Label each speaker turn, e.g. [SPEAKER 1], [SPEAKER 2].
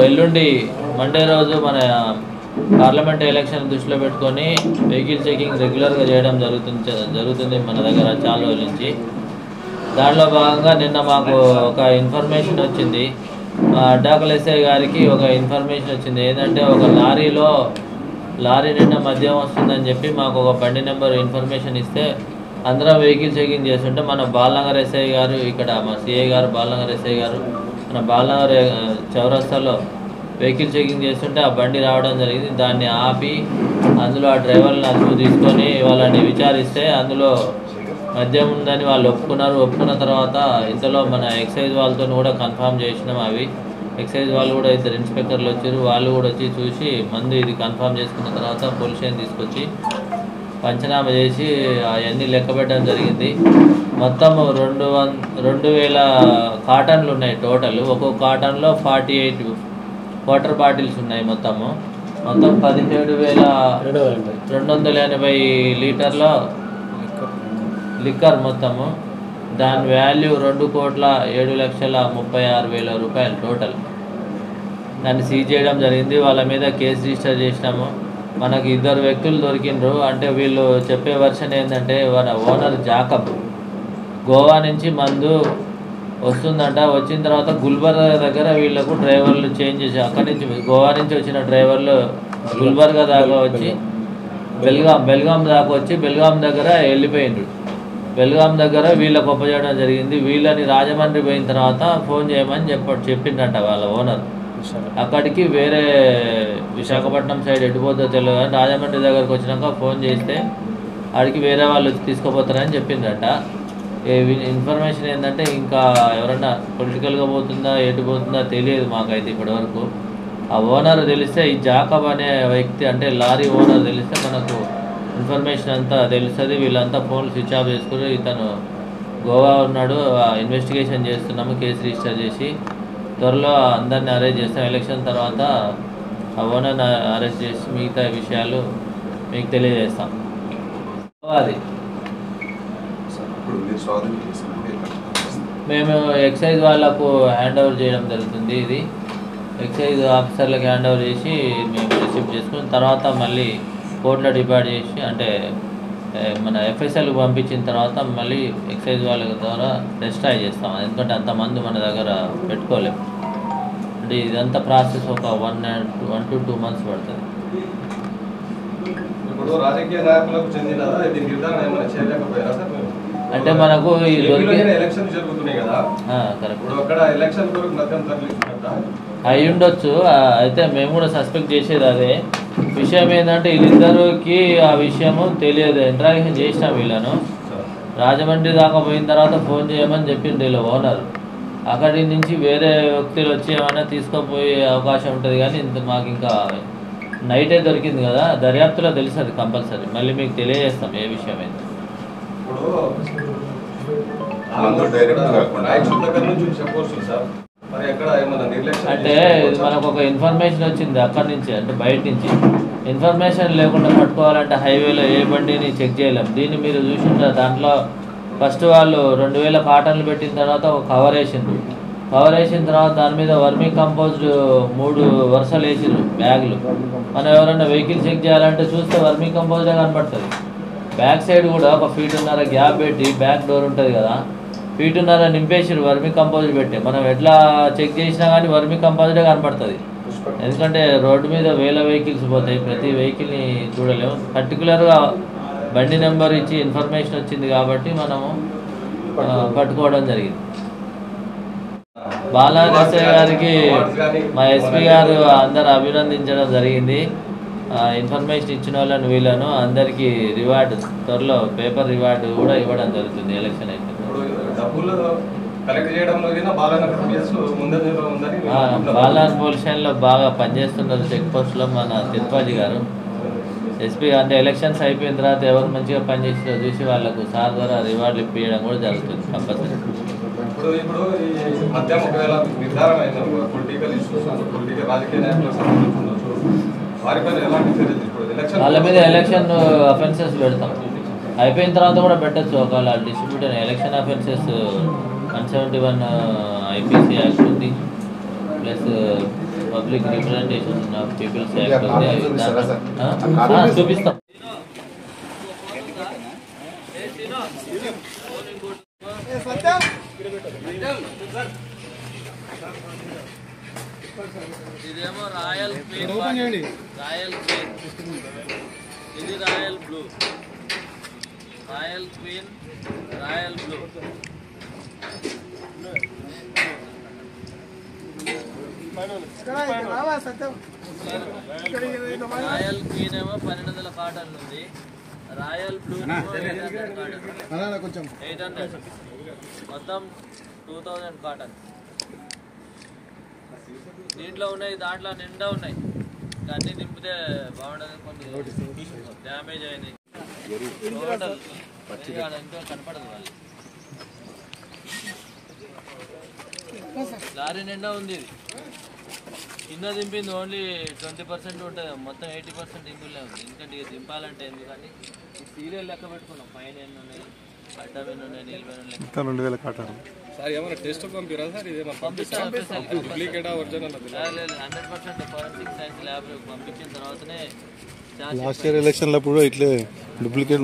[SPEAKER 1] ఎల్లుండి మండే రోజు మన పార్లమెంట్ ఎలక్షన్ దృష్టిలో పెట్టుకొని వెహికల్ చెకింగ్ రెగ్యులర్గా చేయడం జరుగుతుంది మన దగ్గర చాలా రోజుల నుంచి. దానిలో భాగంగా నిన్న మాకు ఒక ఇన్ఫర్మేషన్ వచ్చింది, అడ్డాకుల ఎస్ఐ గారికి ఒక ఇన్ఫర్మేషన్ వచ్చింది. ఏంటంటే ఒక లారీ నిండా మద్యం వస్తుందని చెప్పి మాకు ఒక బండి నెంబర్ ఇన్ఫర్మేషన్ ఇస్తే అందరం వెహికల్ చెకింగ్ చేస్తుంటే మన బాలనగర్ ఎస్ఐ గారు, ఇక్కడ మా సిఐ గారు, బాలనగర్ ఎస్ఐ గారు మన బాలనగర్ చౌరస్తాలో వెహికల్ చెకింగ్ చేస్తుంటే ఆ బండి రావడం జరిగింది. దాన్ని ఆపి అందులో ఆ డ్రైవర్ని అదుపు తీసుకొని వాళ్ళని విచారిస్తే అందులో మద్యం ఉందని వాళ్ళు ఒప్పుకున్నారు. ఒప్పుకున్న తర్వాత ఇంతలో మన ఎక్సైజ్ వాళ్ళతో కూడా కన్ఫర్మ్ చేసినాం. అవి ఎక్సైజ్ వాళ్ళు కూడా ఇద్దరు ఇన్స్పెక్టర్లు వచ్చారు, వాళ్ళు కూడా వచ్చి చూసి మందు ఇది కన్ఫర్మ్ చేసుకున్న తర్వాత పోలీస్ స్టేషన్ తీసుకొచ్చి పంచనామా చేసి అవన్నీ లెక్క పెట్టడం జరిగింది. మొత్తం 2,000 కాటన్లు ఉన్నాయి టోటల్. ఒక్కొక్క కాటన్లో 48 వాటర్ బాటిల్స్ ఉన్నాయి. మొత్తం 17,280 లీటర్ల లిక్కర్ మొత్తము. దాని వాల్యూ 2,07,36,000 రూపాయలు టోటల్. దాన్ని సీజ్ చేయడం జరిగింది. వాళ్ళ మీద కేసు రిజిస్టర్ చేసినాము. మనకి 2 వ్యక్తులు దొరికిండ్రు. అంటే వీళ్ళు చెప్పే వర్షన్ ఏంటంటే వాళ్ళ ఓనర్ జాకబ్ గోవా నుంచి మందు వస్తుందంట. వచ్చిన తర్వాత గుల్బర్గా దగ్గర వీళ్ళకు డ్రైవర్లు చేంజ్ చేసి అక్కడి నుంచి గోవా నుంచి వచ్చిన డ్రైవర్లు గుల్బర్గా దాకా వచ్చి బెల్గాం దాకా వచ్చి బెల్గాం దగ్గర వెళ్ళిపోయిండ్రు. బెల్గాం దగ్గర వీళ్ళకు ఒప్పజేయడం జరిగింది. వీళ్ళని రాజమండ్రి పోయిన తర్వాత ఫోన్ చేయమని చెప్పిండంట వాళ్ళ ఓనర్. అక్కడికి వేరే విశాఖపట్నం సైడ్ ఎటుపోతుందో తెలియదు కానీ రాజమండ్రి దగ్గరకు వచ్చినాక ఫోన్ చేస్తే అడిగి వేరే వాళ్ళు తీసుకుపోతారని చెప్పిందంట. ఇన్ఫర్మేషన్ ఏంటంటే ఇంకా ఎవరన్నా పొలిటికల్గా పోతుందా ఎటుపోతుందా తెలియదు మాకైతే ఇప్పటివరకు. ఆ ఓనర్ తెలిస్తే, ఈ జాకబ్ అనే వ్యక్తి అంటే లారీ ఓనర్ తెలిస్తే మనకు ఇన్ఫర్మేషన్ అంతా తెలుస్తుంది. వీళ్ళంతా ఫోన్లు స్విచ్ ఆఫ్ చేసుకుని ఇతను గోవా ఉన్నాడు, ఇన్వెస్టిగేషన్ చేస్తున్నాము, కేసు రిజిస్టర్ చేసి త్వరలో అందరినీ అరెస్ట్ చేస్తాం. ఎలక్షన్ తర్వాత ఆ ఓనర్ని అరెస్ట్ చేసి మిగతా విషయాలు మీకు తెలియజేస్తాం. అది మేము ఎక్సైజ్ వాళ్ళకు హ్యాండ్ ఓవర్ చేయడం జరుగుతుంది. ఇది ఎక్సైజ్ ఆఫీసర్లకు హ్యాండ్ ఓవర్ చేసి మేము రిసీవ్ చేసుకుని తర్వాత మళ్ళీ కోర్టులో డిపాజిట్ చేసి అంటే మన ఎఫ్ఎస్ఎల్కి పంపించిన తర్వాత మళ్ళీ ఎక్సైజ్ వాళ్ళ ద్వారా డిస్ట్రాయ్ చేస్తాం. ఎందుకంటే అంతమంది మన దగ్గర పెట్టుకోలేము. అంటే ఇదంతా ప్రాసెస్ ఒక 1 to 2 months పడుతుంది. అంటే మనకు అయి ఉండొచ్చు. అయితే మేము కూడా సస్పెక్ట్ చేసేది అదే విషయం. ఏంటంటే వీళ్ళిద్దరికి ఆ విషయము తెలియదు. ఇంట్రాక్షన్ చేసినాం వీళ్ళను. రాజమండ్రి దాకా పోయిన తర్వాత ఫోన్ చేయమని చెప్పింది వీళ్ళ ఓనర్. అక్కడి నుంచి వేరే వ్యక్తులు వచ్చి ఏమైనా తీసుకుపోయే అవకాశం ఉంటుంది. కానీ మాకు ఇంకా నైటే దొరికింది కదా, దర్యాప్తులో తెలుస్తుంది కంపల్సరీ. మళ్ళీ మీకు తెలియజేస్తాం ఏ విషయం అయితే. అంటే మనకు ఒక ఇన్ఫర్మేషన్ వచ్చింది అక్కడి నుంచి, అంటే బయట నుంచి. ఇన్ఫర్మేషన్ లేకుండా పట్టుకోవాలంటే హైవేలో ఏ బండిని చెక్ చేయలేం. దీన్ని మీరు చూసిండ్రు, దాంట్లో ఫస్ట్ వాళ్ళు 2,000 కాటన్లు పెట్టిన తర్వాత ఒక కవర్ వేసిండ్రు. కవర్ వేసిన తర్వాత దాని మీద వర్మీ కంపోజ్డ్ 3 వరుసలు వేసిండ్రు బ్యాగులు. మనం ఎవరైనా వెహికల్ చెక్ చేయాలంటే చూస్తే వర్మీ కంపోజ్డే కనపడుతుంది. బ్యాక్ సైడ్ కూడా ఒక 1.5 feet గ్యాప్ పెట్టి బ్యాక్ డోర్ ఉంటుంది కదా, 1.5 feet నింపేసిరు వర్మీ కంపోజ్డ్ పెట్టి. మనం ఎట్లా చెక్ చేసినా కానీ వర్మీ కంపోజ్డే కనపడుతుంది. ఎందుకంటే రోడ్డు మీద 1000 వెహికల్స్ పోతాయి, ప్రతి వెహికల్ని చూడలేము. పర్టికులర్గా బండి నెంబర్ ఇచ్చి ఇన్ఫర్మేషన్ వచ్చింది కాబట్టి మనము పట్టుకోవడం జరిగింది. బాలానగర్ గారికి మా ఎస్పీ గారు అందరు అభినందించడం జరిగింది. ఇన్ఫర్మేషన్ ఇచ్చిన వాళ్ళని వీళ్ళను అందరికీ రివార్డు త్వరలో పేపర్ రివార్డు కూడా ఇవ్వడం జరుగుతుంది ఎలక్షన్ అయితే. బాలానగర్ పోలీస్ స్టేషన్లో బాగా పనిచేస్తున్నారు చెక్ పోస్ట్లో మన తిరుపతి గారు. ఎస్పీ అంటే ఎలక్షన్స్ అయిపోయిన తర్వాత ఎవరు మంచిగా పనిచేస్తారో చూసి వాళ్ళకు సార్ ద్వారా రివార్డులు ఇప్పించడం కూడా జరుగుతుంది కంపల్సరీ. వాళ్ళ మీద ఎలక్షన్ అఫెన్సెస్ పెడతాం. అయిపోయిన తర్వాత కూడా పెట్టచ్చు. ఒకవేళ distributor election offences 171 IPC act ఉంది, plus public representation of peoples act ఉంది. చూపిస్తాం. ఇదేమో రాయల్ క్వీన్, రాయల్ క్వీన్, ఇది royal blue, royal queen, royal blue. Royal queen ఏమో 1200 కాటన్ ఉంది, రాయల్ బ్లూ 800, మొత్తం 2000 కాటన్. దీంట్లో ఉన్నాయి, దాంట్లో నిండా ఉన్నాయి. అన్నీ నింపితే బాగుండదు, కొన్ని డ్యామేజ్ అయినాయి. టోటల్ ఇంకా కనపడదు వాళ్ళు. లారీ నిండా ఉంది. ఇది కింద దింపింది ఓన్లీ 20% ఉంటుంది, మొత్తం 80% ఇందులో ఉంది. ఎందుకంటే ఇక దింపాలంటే ఎందుకని సీరియల్ లెక్క పెట్టుకున్నాం. పైన ఎన్ని ఉన్నాయి, అడ్డం ఎన్ని ఉన్నాయి, నిల్వ లెక్క.
[SPEAKER 2] 2000 కాటారు సార్. ఏమైనా టెస్ట్ పంపిరా సార్? ఇదేమో
[SPEAKER 1] పంపిస్తాను.
[SPEAKER 2] డూప్లికేటా ఒరిజినల్?
[SPEAKER 1] లేదు, 100% ఫోరెన్సిక్ సైన్స్ ల్యాబ్ పంపించిన తర్వాతనే.
[SPEAKER 2] లాస్ట్ ఇయర్ ఎలక్షన్లప్పుడు ఇట్లే డూప్లికేట్